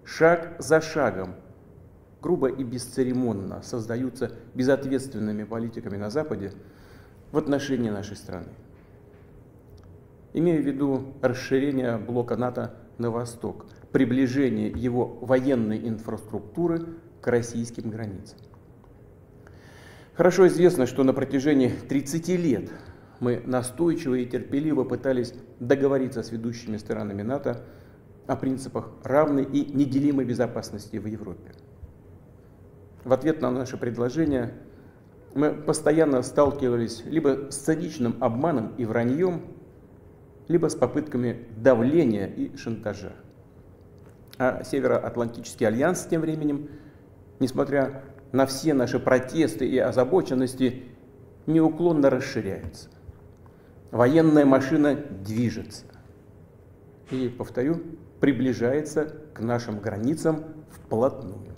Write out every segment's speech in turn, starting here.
шаг за шагом, грубо и бесцеремонно создаются безответственными политиками на Западе в отношении нашей страны. Имею в виду расширение блока НАТО на восток, приближение его военной инфраструктуры к российским границам. Хорошо известно, что на протяжении 30 лет мы настойчиво и терпеливо пытались договориться с ведущими странами НАТО о принципах равной и неделимой безопасности в Европе. В ответ на наше предложение мы постоянно сталкивались либо с циничным обманом и враньем, либо с попытками давления и шантажа. А Североатлантический альянс тем временем, несмотря на все наши протесты и озабоченности, неуклонно расширяется. Военная машина движется. И, повторю, приближается к нашим границам вплотную.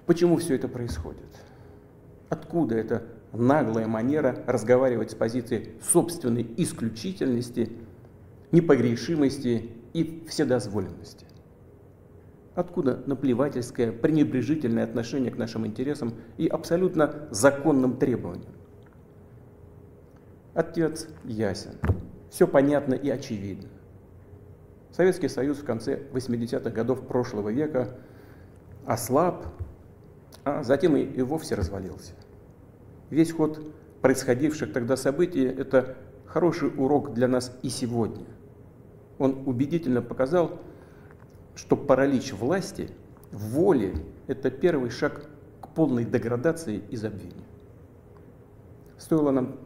Почему все это происходит? Откуда эта наглая манера разговаривать с позиции собственной исключительности, непогрешимости и вседозволенности? Откуда наплевательское, пренебрежительное отношение к нашим интересам и абсолютно законным требованиям? Ответ ясен. Все понятно и очевидно. Советский Союз в конце 80-х годов прошлого века ослаб, а затем и вовсе развалился. Весь ход происходивших тогда событий – это хороший урок для нас и сегодня. Он убедительно показал, что паралич власти, воли – это первый шаг к полной деградации и забвению. Стоило нам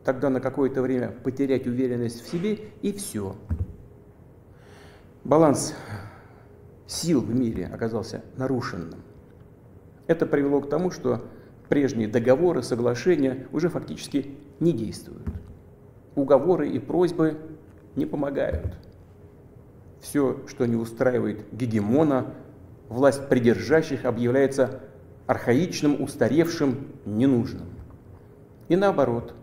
тогда на какое-то время потерять уверенность в себе, и все. Баланс сил в мире оказался нарушенным. Это привело к тому, что прежние договоры, соглашения уже фактически не действуют. Уговоры и просьбы не помогают. Все, что не устраивает гегемона, власть придержащих объявляется архаичным, устаревшим, ненужным. И наоборот,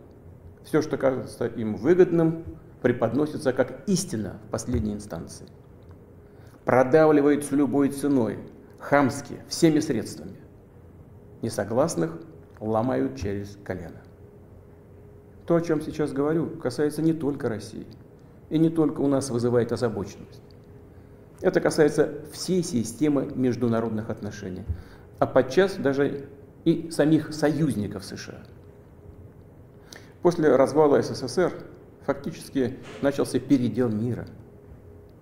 все, что кажется им выгодным, преподносится как истина в последней инстанции. Продавливается любой ценой, хамски, всеми средствами. Несогласных ломают через колено. То, о чем сейчас говорю, касается не только России. И не только у нас вызывает озабоченность. Это касается всей системы международных отношений, а подчас даже и самих союзников США. После развала СССР фактически начался передел мира.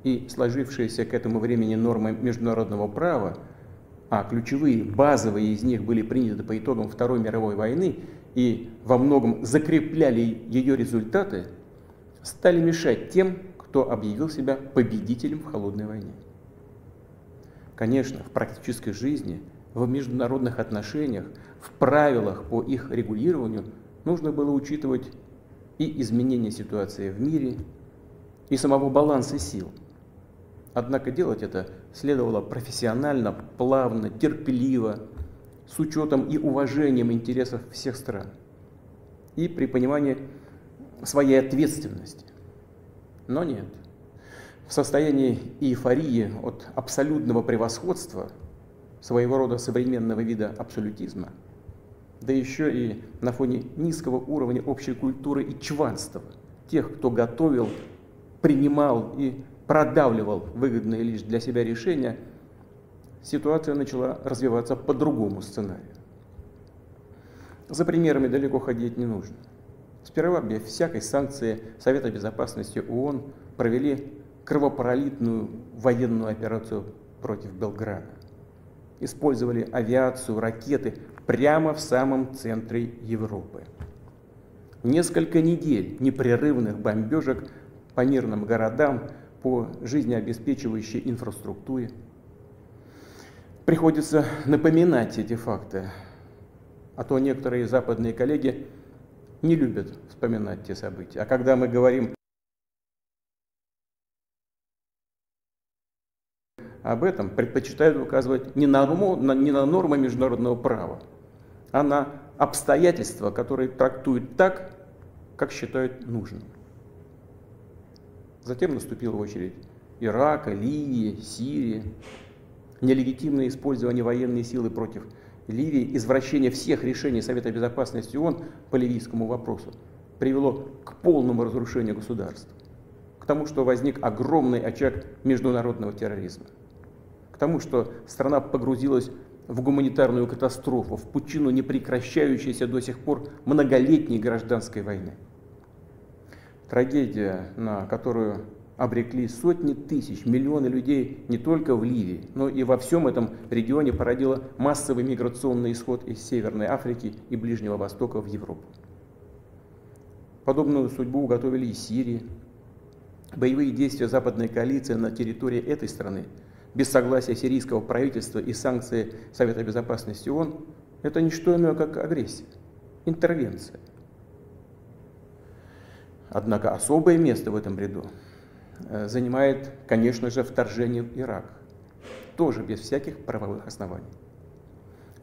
И сложившиеся к этому времени нормы международного права, а ключевые, базовые из них были приняты по итогам Второй мировой войны и во многом закрепляли ее результаты, стали мешать тем, кто объявил себя победителем в холодной войне. Конечно, в практической жизни, в международных отношениях, в правилах по их регулированию нужно было учитывать и изменение ситуации в мире, и самого баланса сил. Однако делать это следовало профессионально, плавно, терпеливо, с учетом и уважением интересов всех стран, и при понимании своей ответственности. Но нет. В состоянии эйфории от абсолютного превосходства, своего рода современного вида абсолютизма, да еще и на фоне низкого уровня общей культуры и чванства тех, кто готовил, принимал и продавливал выгодные лишь для себя решения, ситуация начала развиваться по другому сценарию. За примерами далеко ходить не нужно. Сперва без всякой санкции Совета Безопасности ООН провели кровопролитную военную операцию против Белграда. Использовали авиацию, ракеты прямо в самом центре Европы. Несколько недель непрерывных бомбежек по мирным городам, по жизнеобеспечивающей инфраструктуре. Приходится напоминать эти факты, а то некоторые западные коллеги не любят вспоминать те события. А когда мы говорим об этом, предпочитают указывать не на нормы международного права, а на обстоятельства, которые трактуют так, как считают нужным. Затем наступила очередь Ирака, Ливии, Сирии, нелегитимное использование военной силы против Ливии, извращение всех решений Совета Безопасности ООН по ливийскому вопросу привело к полному разрушению государства, к тому, что возник огромный очаг международного терроризма, к тому, что страна погрузилась в гуманитарную катастрофу, в пучину непрекращающейся до сих пор многолетней гражданской войны. Трагедия, на которую обрекли сотни тысяч, миллионы людей не только в Ливии, но и во всем этом регионе, породила массовый миграционный исход из Северной Африки и Ближнего Востока в Европу. Подобную судьбу уготовили и Сирии. Боевые действия западной коалиции на территории этой страны без согласия сирийского правительства и санкции Совета Безопасности ООН – это не что иное, как агрессия, интервенция. Однако особое место в этом ряду занимает, конечно же, вторжение в Ирак, тоже без всяких правовых оснований.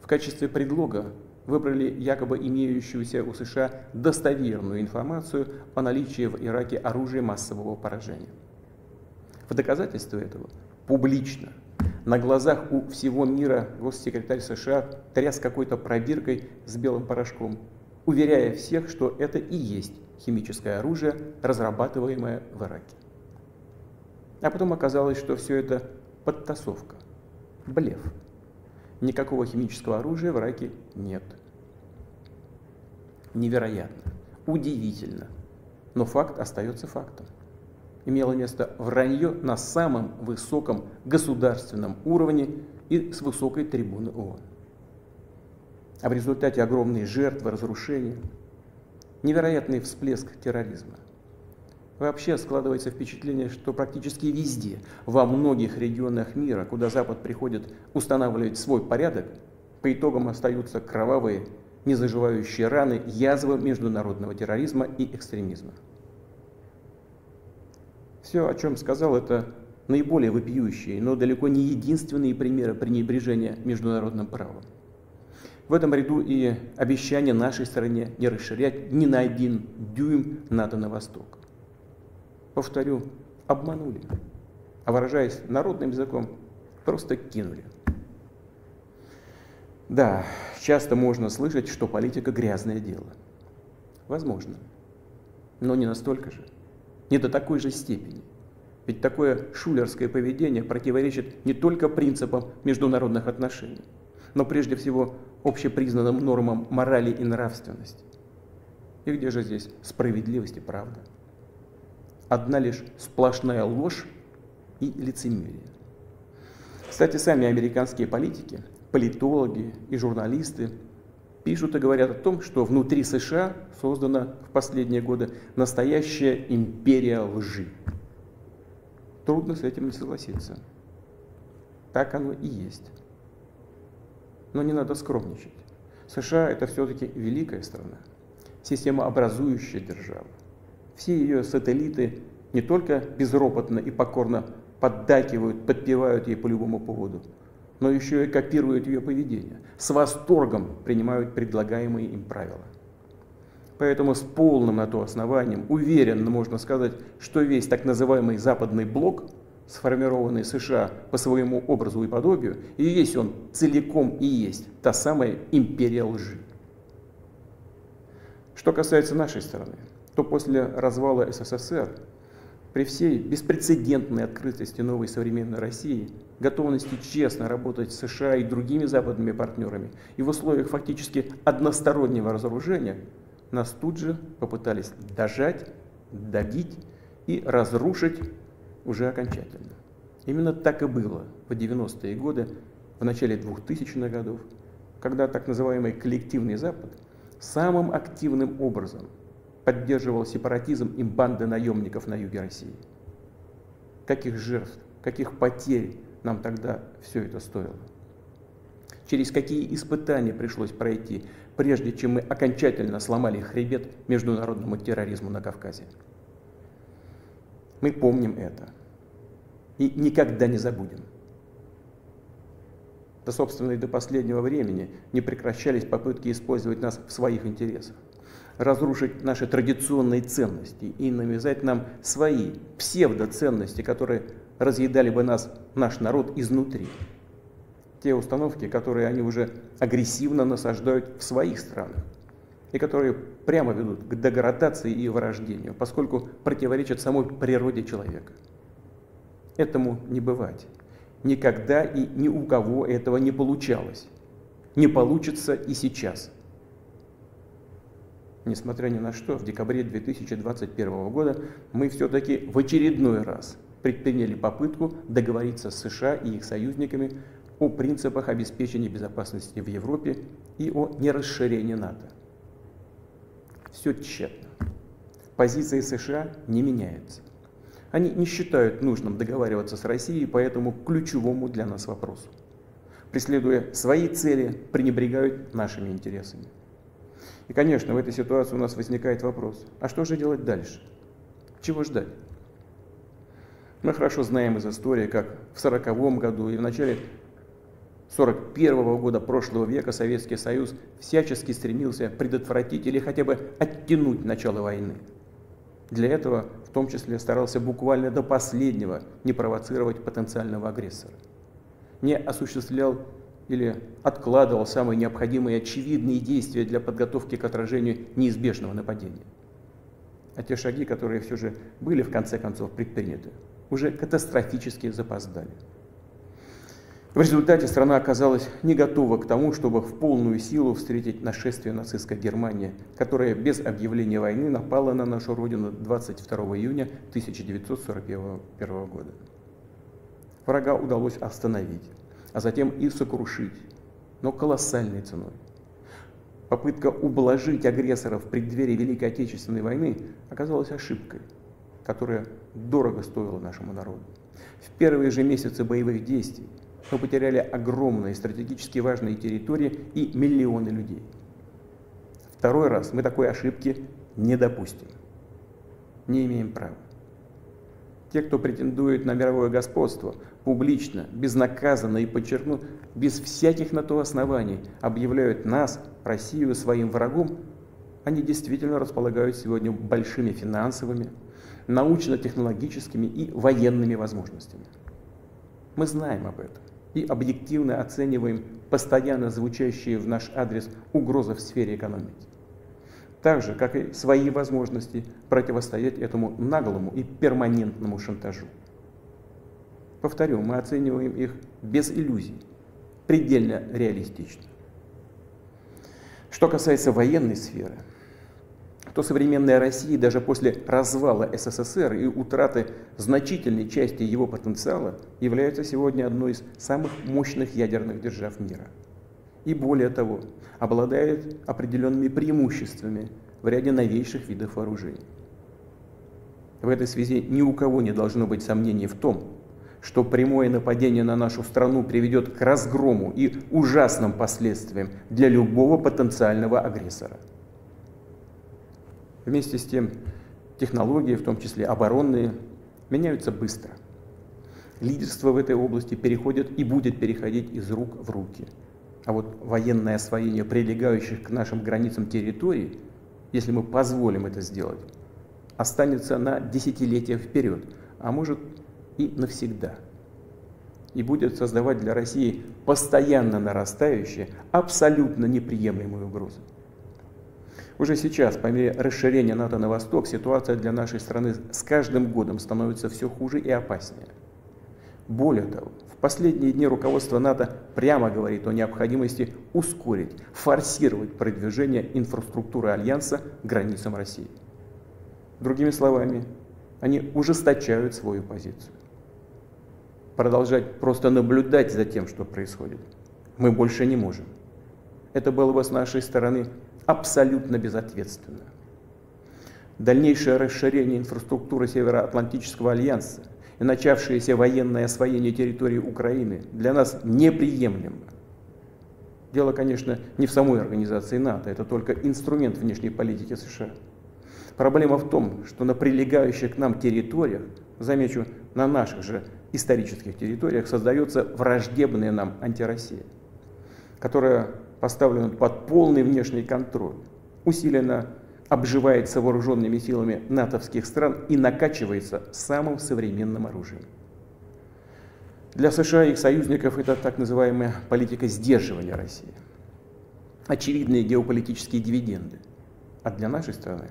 В качестве предлога выбрали якобы имеющуюся у США достоверную информацию о наличии в Ираке оружия массового поражения. В доказательство этого публично, на глазах у всего мира, госсекретарь США тряс какой-то пробиркой с белым порошком, уверяя всех, что это и есть химическое оружие, разрабатываемое в Ираке. А потом оказалось, что все это подтасовка, блеф. Никакого химического оружия в Ираке нет. Невероятно, удивительно, но факт остается фактом. Имело место вранье на самом высоком государственном уровне и с высокой трибуны ООН. А в результате огромные жертвы, разрушения, невероятный всплеск терроризма. Вообще складывается впечатление, что практически везде, во многих регионах мира, куда Запад приходит устанавливать свой порядок, по итогам остаются кровавые, незаживающие раны, язвы международного терроризма и экстремизма. Все, о чем сказал, это наиболее вопиющие, но далеко не единственные примеры пренебрежения международным правом. В этом ряду и обещание нашей стране не расширять ни на 1 дюйм НАТО на восток. Повторю, обманули, а выражаясь народным языком, просто кинули. Да, часто можно слышать, что политика грязное дело. Возможно, но не настолько же, не до такой же степени. Ведь такое шулерское поведение противоречит не только принципам международных отношений, но прежде всего общепризнанным нормам морали и нравственности. И где же здесь справедливость и правда? Одна лишь сплошная ложь и лицемерие. Кстати, сами американские политики, политологи и журналисты пишут и говорят о том, что внутри США создана в последние годы настоящая империя лжи. Трудно с этим не согласиться. Так оно и есть. Но не надо скромничать. США – это все-таки великая страна, системообразующая держава. Все ее сателлиты не только безропотно и покорно поддакивают, подпевают ей по любому поводу, но еще и копируют ее поведение, с восторгом принимают предлагаемые им правила. Поэтому с полным на то основанием уверенно можно сказать, что весь так называемый Западный блок, сформированный США по своему образу и подобию, и весь он целиком и есть та самая империя лжи. Что касается нашей страны, то после развала СССР, при всей беспрецедентной открытости новой современной России, готовности честно работать с США и другими западными партнерами, и в условиях фактически одностороннего разоружения, нас тут же попытались дожать, добить и разрушить уже окончательно. Именно так и было в 90-е годы, в начале 2000-х годов, когда так называемый коллективный Запад самым активным образом поддерживал сепаратизм и банды наемников на юге России. Каких жертв, каких потерь нам тогда все это стоило? Через какие испытания пришлось пройти, прежде чем мы окончательно сломали хребет международному терроризму на Кавказе? Мы помним это и никогда не забудем. Да, собственно, и до последнего времени не прекращались попытки использовать нас в своих интересах, разрушить наши традиционные ценности и навязать нам свои псевдоценности, которые разъедали бы наш народ изнутри. Те установки, которые они уже агрессивно насаждают в своих странах и которые прямо ведут к деградации и вырождению, поскольку противоречат самой природе человека. Этому не бывать. Никогда и ни у кого этого не получалось. Не получится и сейчас. Несмотря ни на что, в декабре 2021 года мы все-таки в очередной раз предприняли попытку договориться с США и их союзниками о принципах обеспечения безопасности в Европе и о нерасширении НАТО. Все тщетно. Позиция США не меняется. Они не считают нужным договариваться с Россией по этому ключевому для нас вопросу. Преследуя свои цели, пренебрегают нашими интересами. И, конечно, в этой ситуации у нас возникает вопрос, а что же делать дальше? Чего ждать? Мы хорошо знаем из истории, как в 1940 году и в начале 1941 года прошлого века Советский Союз всячески стремился предотвратить или хотя бы оттянуть начало войны. Для этого в том числе старался буквально до последнего не провоцировать потенциального агрессора. Не осуществлял или откладывал самые необходимые и очевидные действия для подготовки к отражению неизбежного нападения. А те шаги, которые все же были в конце концов предприняты, уже катастрофически запоздали. В результате страна оказалась не готова к тому, чтобы в полную силу встретить нашествие нацистской Германии, которая без объявления войны напала на нашу родину 22 июня 1941 года. Врага удалось остановить, а затем и сокрушить, но колоссальной ценой. Попытка ублажить агрессора в преддверии Великой Отечественной войны оказалась ошибкой, которая дорого стоила нашему народу. В первые же месяцы боевых действий мы потеряли огромные стратегически важные территории и миллионы людей. Второй раз мы такой ошибки не допустим. Не имеем права. Те, кто претендует на мировое господство, публично, безнаказанно и, подчеркну, без всяких на то оснований объявляют нас, Россию, своим врагом, они действительно располагают сегодня большими финансовыми, научно-технологическими и военными возможностями. Мы знаем об этом и объективно оцениваем постоянно звучащие в наш адрес угрозы в сфере экономики. Так же, как и свои возможности противостоять этому наглому и перманентному шантажу. Повторю, мы оцениваем их без иллюзий, предельно реалистично. Что касается военной сферы, то современная Россия даже после развала СССР и утраты значительной части его потенциала является сегодня одной из самых мощных ядерных держав мира. И более того, обладает определенными преимуществами в ряде новейших видов вооружений. В этой связи ни у кого не должно быть сомнений в том, что прямое нападение на нашу страну приведет к разгрому и ужасным последствиям для любого потенциального агрессора. Вместе с тем, технологии, в том числе оборонные, меняются быстро. Лидерство в этой области переходит и будет переходить из рук в руки. А вот военное освоение прилегающих к нашим границам территорий, если мы позволим это сделать, останется на десятилетия вперед, а может и навсегда. И будет создавать для России постоянно нарастающие, абсолютно неприемлемые угрозы. Уже сейчас, по мере расширения НАТО на восток, ситуация для нашей страны с каждым годом становится все хуже и опаснее. Более того, в последние дни руководство НАТО прямо говорит о необходимости ускорить, форсировать продвижение инфраструктуры Альянса к границам России. Другими словами, они ужесточают свою позицию. Продолжать просто наблюдать за тем, что происходит, мы больше не можем. Это было бы с нашей стороны абсолютно безответственно. Дальнейшее расширение инфраструктуры Североатлантического альянса и начавшееся военное освоение территории Украины для нас неприемлемо. Дело, конечно, не в самой организации НАТО, это только инструмент внешней политики США. Проблема в том, что на прилегающих к нам территориях, замечу, на наших же исторических территориях, создается враждебная нам антироссия, которая поставлена под полный внешний контроль, усиленно обживается вооруженными силами натовских стран и накачивается самым современным оружием. Для США и их союзников это так называемая политика сдерживания России. Очевидные геополитические дивиденды. А для нашей страны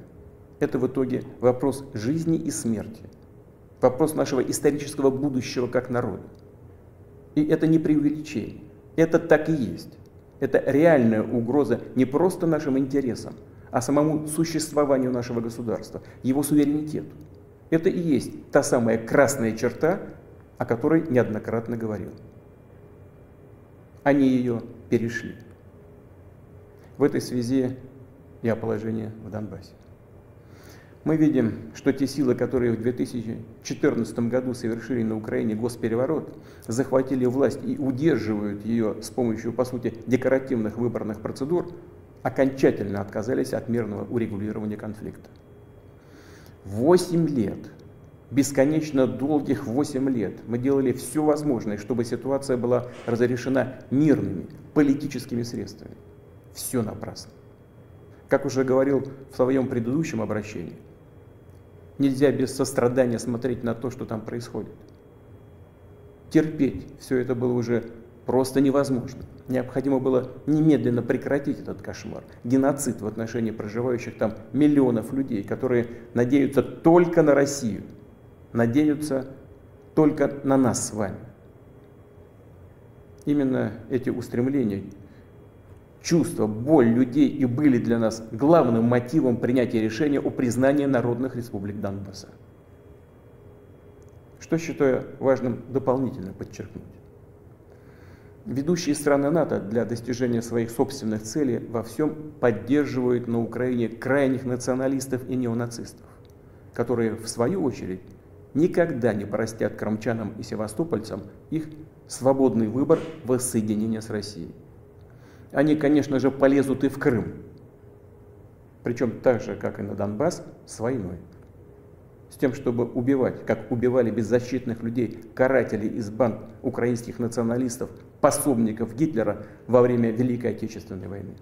это в итоге вопрос жизни и смерти. Вопрос нашего исторического будущего как народа. И это не преувеличение. Это так и есть. Это реальная угроза не просто нашим интересам, а самому существованию нашего государства, его суверенитету. Это и есть та самая красная черта, о которой неоднократно говорил. Они ее перешли. В этой связи и о положении в Донбассе. Мы видим, что те силы, которые в 2014 году совершили на Украине госпереворот, захватили власть и удерживают ее с помощью, по сути, декоративных выборных процедур, окончательно отказались от мирного урегулирования конфликта. 8 лет, бесконечно долгих 8 лет мы делали все возможное, чтобы ситуация была разрешена мирными политическими средствами. Все напрасно. Как уже говорил в своем предыдущем обращении, нельзя без сострадания смотреть на то, что там происходит. Терпеть все это было уже просто невозможно. Необходимо было немедленно прекратить этот кошмар, геноцид в отношении проживающих там миллионов людей, которые надеются только на Россию, надеются только на нас с вами. Именно эти устремления, чувства, боль людей и были для нас главным мотивом принятия решения о признании народных республик Донбасса. Что считаю важным дополнительно подчеркнуть. Ведущие страны НАТО для достижения своих собственных целей во всем поддерживают на Украине крайних националистов и неонацистов, которые, в свою очередь, никогда не простят крымчанам и севастопольцам их свободный выбор воссоединения с Россией. Они, конечно же, полезут и в Крым, причем так же, как и на Донбасс, с войной. С тем, чтобы убивать, как убивали беззащитных людей, карателей из банд украинских националистов, пособников Гитлера во время Великой Отечественной войны.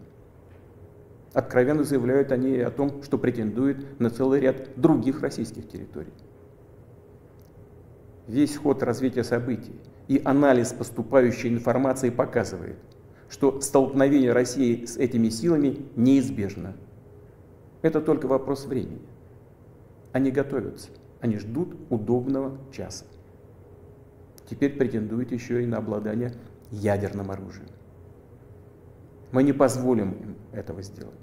Откровенно заявляют они о том, что претендуют на целый ряд других российских территорий. Весь ход развития событий и анализ поступающей информации показывает, что столкновение России с этими силами неизбежно. Это только вопрос времени. Они готовятся, они ждут удобного часа. Теперь претендуют еще и на обладание ядерным оружием. Мы не позволим им этого сделать.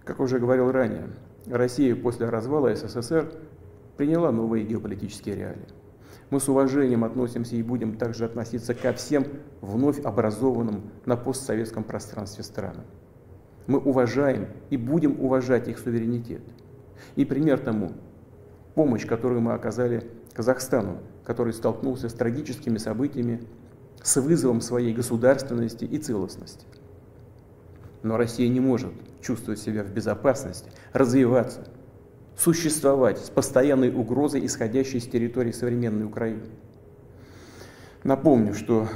Как уже говорил ранее, Россия после развала СССР приняла новые геополитические реалии. Мы с уважением относимся и будем также относиться ко всем вновь образованным на постсоветском пространстве странам. Мы уважаем и будем уважать их суверенитет. И пример тому – помощь, которую мы оказали Казахстану, который столкнулся с трагическими событиями, с вызовом своей государственности и целостности. Но Россия не может чувствовать себя в безопасности, развиваться, существовать с постоянной угрозой, исходящей с территории современной Украины. Напомню, что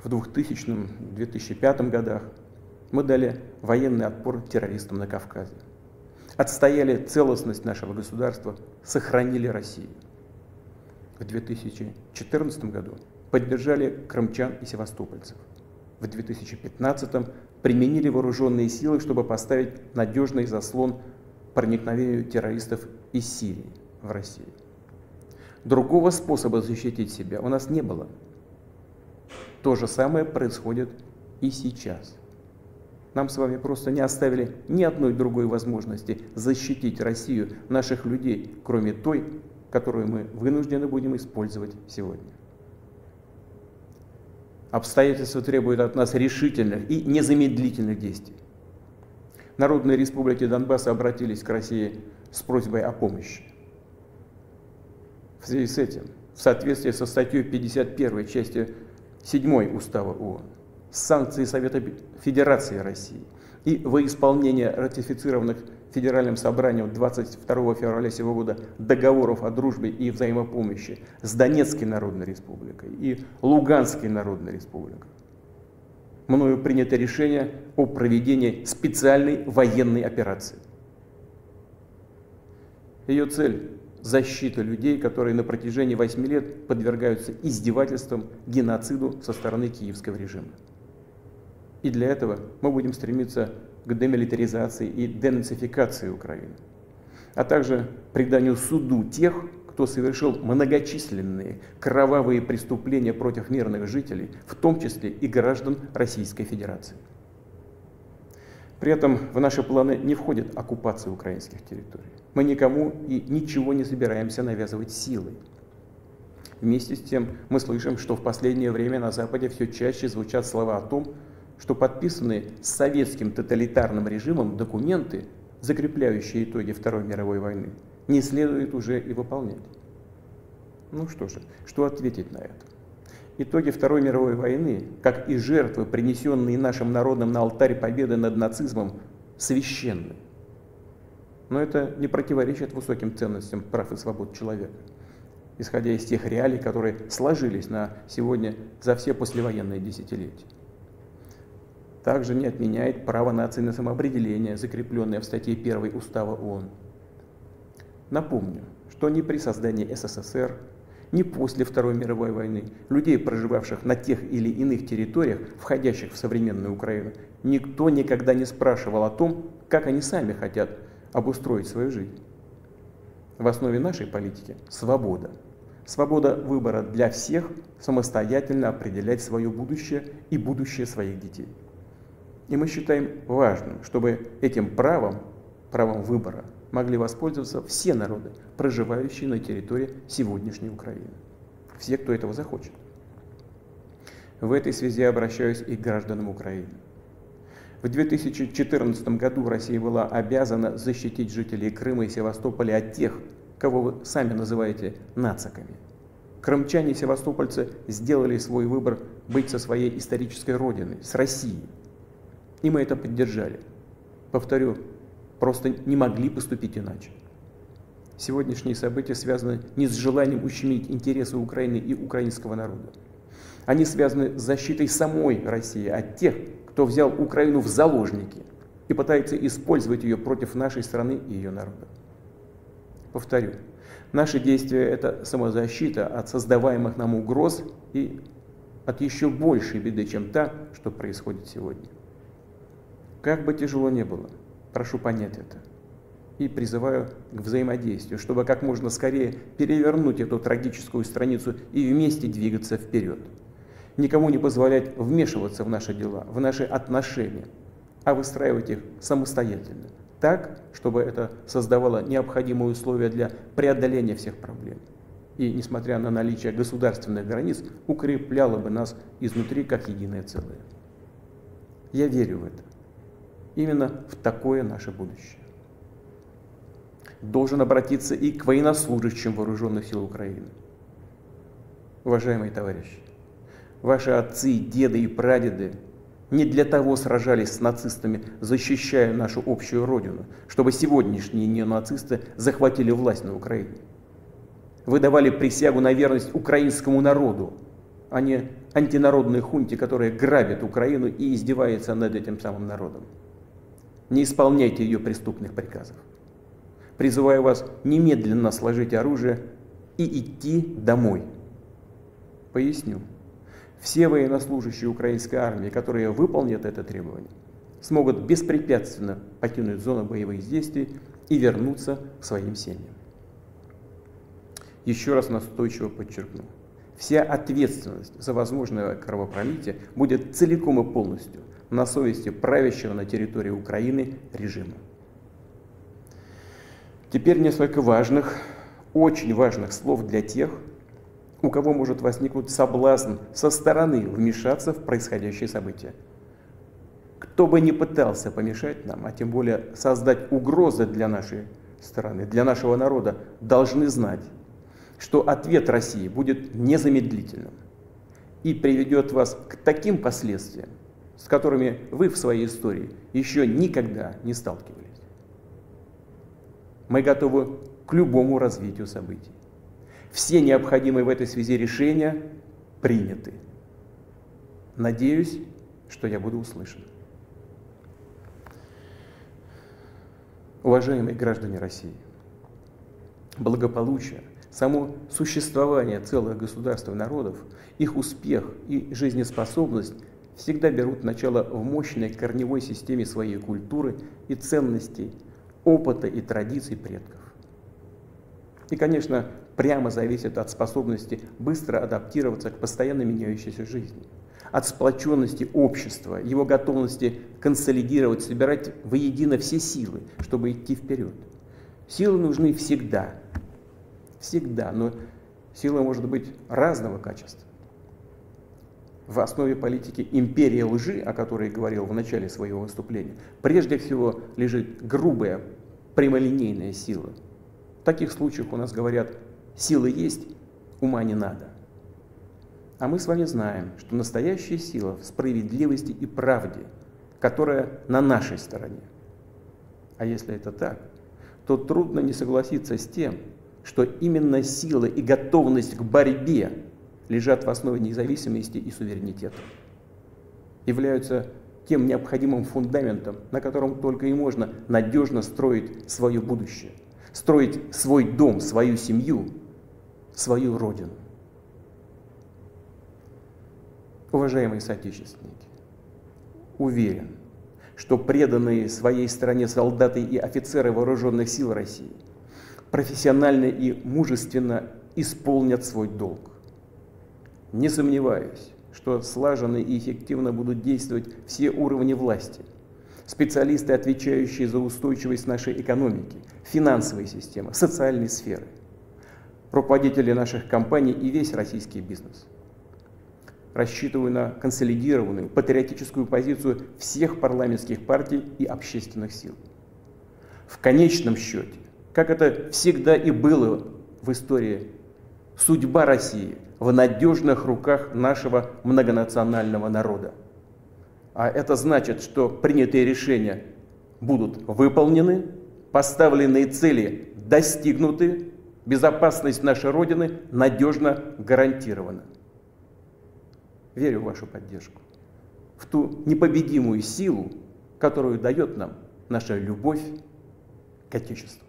в 2000-2005 годах мы дали военный отпор террористам на Кавказе. Отстояли целостность нашего государства, сохранили Россию. В 2014 году поддержали крымчан и севастопольцев. В 2015 применили вооруженные силы, чтобы поставить надежный заслон проникновению террористов из Сирии в Россию. Другого способа защитить себя у нас не было. То же самое происходит и сейчас. Нам с вами просто не оставили ни одной другой возможности защитить Россию, наших людей, кроме той, которую мы вынуждены будем использовать сегодня. Обстоятельства требуют от нас решительных и незамедлительных действий. Народные республики Донбасса обратились к России с просьбой о помощи. В связи с этим, в соответствии со статьей 51 части 7 Устава ООН, санкции Совета Федерации России и во исполнение ратифицированных Федеральным собранием 22 февраля сего года договоров о дружбе и взаимопомощи с Донецкой Народной Республикой и Луганской Народной Республикой, мною принято решение о проведении специальной военной операции. Ее цель защита людей, которые на протяжении 8 лет подвергаются издевательствам, геноциду со стороны киевского режима. И для этого мы будем стремиться к демилитаризации и денацификации Украины, а также преданию суду тех, кто совершил многочисленные кровавые преступления против мирных жителей, в том числе и граждан Российской Федерации. При этом в наши планы не входит оккупация украинских территорий. Мы никому и ничего не собираемся навязывать силой. Вместе с тем мы слышим, что в последнее время на Западе все чаще звучат слова о том, что подписанные с советским тоталитарным режимом документы, закрепляющие итоги Второй мировой войны, не следует уже и выполнять. Ну что же, что ответить на это? Итоги Второй мировой войны, как и жертвы, принесенные нашим народом на алтарь победы над нацизмом, священны. Но это не противоречит высоким ценностям прав и свобод человека, исходя из тех реалий, которые сложились на сегодня за все послевоенные десятилетия. Также не отменяет право нации на самоопределение, закрепленное в статье 1 Устава ООН. Напомню, что ни при создании СССР, ни после Второй мировой войны людей, проживавших на тех или иных территориях, входящих в современную Украину, никто никогда не спрашивал о том, как они сами хотят обустроить свою жизнь. В основе нашей политики свобода. Свобода выбора для всех самостоятельно определять свое будущее и будущее своих детей. И мы считаем важным, чтобы этим правом выбора, могли воспользоваться все народы, проживающие на территории сегодняшней Украины. Все, кто этого захочет. В этой связи обращаюсь и к гражданам Украины. В 2014 году Россия была обязана защитить жителей Крыма и Севастополя от тех, кого вы сами называете нациками. Крымчане и севастопольцы сделали свой выбор быть со своей исторической родиной, с Россией. И мы это поддержали. Повторю, просто не могли поступить иначе. Сегодняшние события связаны не с желанием ущемить интересы Украины и украинского народа. Они связаны с защитой самой России от тех, кто взял Украину в заложники и пытается использовать ее против нашей страны и ее народа. Повторю, наши действия – это самозащита от создаваемых нам угроз и от еще большей беды, чем та, что происходит сегодня. Как бы тяжело ни было, прошу понять это и призываю к взаимодействию, чтобы как можно скорее перевернуть эту трагическую страницу и вместе двигаться вперед. Никому не позволять вмешиваться в наши дела, в наши отношения, а выстраивать их самостоятельно, так, чтобы это создавало необходимые условия для преодоления всех проблем. И, несмотря на наличие государственных границ, укрепляло бы нас изнутри как единое целое. Я верю в это. Именно в такое наше будущее. Должен обратиться и к военнослужащим вооруженных сил Украины. Уважаемые товарищи, ваши отцы, деды и прадеды не для того сражались с нацистами, защищая нашу общую родину, чтобы сегодняшние неонацисты захватили власть на Украине. Вы давали присягу на верность украинскому народу, а не антинародной хунте, которая грабит Украину и издевается над этим самым народом. Не исполняйте ее преступных приказов. Призываю вас немедленно сложить оружие и идти домой. Поясню. Все военнослужащие украинской армии, которые выполнят это требование, смогут беспрепятственно покинуть зону боевых действий и вернуться к своим семьям. Еще раз настойчиво подчеркну. Вся ответственность за возможное кровопролитие будет целиком и полностью на совести правящего на территории Украины режима. Теперь несколько важных, очень важных слов для тех, у кого может возникнуть соблазн со стороны вмешаться в происходящие события. Кто бы ни пытался помешать нам, а тем более создать угрозы для нашей страны, для нашего народа, должны знать, что ответ России будет незамедлительным и приведет вас к таким последствиям, с которыми вы в своей истории еще никогда не сталкивались. Мы готовы к любому развитию событий. Все необходимые в этой связи решения приняты. Надеюсь, что я буду услышан. Уважаемые граждане России, благополучие, само существование целых государств и народов, их успех и жизнеспособность всегда берут начало в мощной корневой системе своей культуры и ценностей, опыта и традиций предков. И, конечно, прямо зависит от способности быстро адаптироваться к постоянно меняющейся жизни, от сплоченности общества, его готовности консолидировать, собирать воедино все силы, чтобы идти вперед. Силы нужны всегда, всегда, но сила может быть разного качества. В основе политики империи лжи, о которой я говорил в начале своего выступления, прежде всего лежит грубая, прямолинейная сила. В таких случаях у нас говорят: силы есть, ума не надо. А мы с вами знаем, что настоящая сила в справедливости и правде, которая на нашей стороне. А если это так, то трудно не согласиться с тем, что именно сила и готовность к борьбе лежат в основе независимости и суверенитета, являются тем необходимым фундаментом, на котором только и можно надежно строить свое будущее, строить свой дом, свою семью, свою родину. Уважаемые соотечественники, уверен, что преданные своей стране солдаты и офицеры вооруженных сил России профессионально и мужественно исполнят свой долг. Не сомневаюсь, что слаженно и эффективно будут действовать все уровни власти, специалисты, отвечающие за устойчивость нашей экономики, финансовой системы, социальной сферы, руководители наших компаний и весь российский бизнес. Рассчитываю на консолидированную патриотическую позицию всех парламентских партий и общественных сил. В конечном счете, как это всегда и было в истории, судьба России в надежных руках нашего многонационального народа. А это значит, что принятые решения будут выполнены, поставленные цели достигнуты, безопасность нашей Родины надежно гарантирована. Верю в вашу поддержку, в ту непобедимую силу, которую дает нам наша любовь к Отечеству.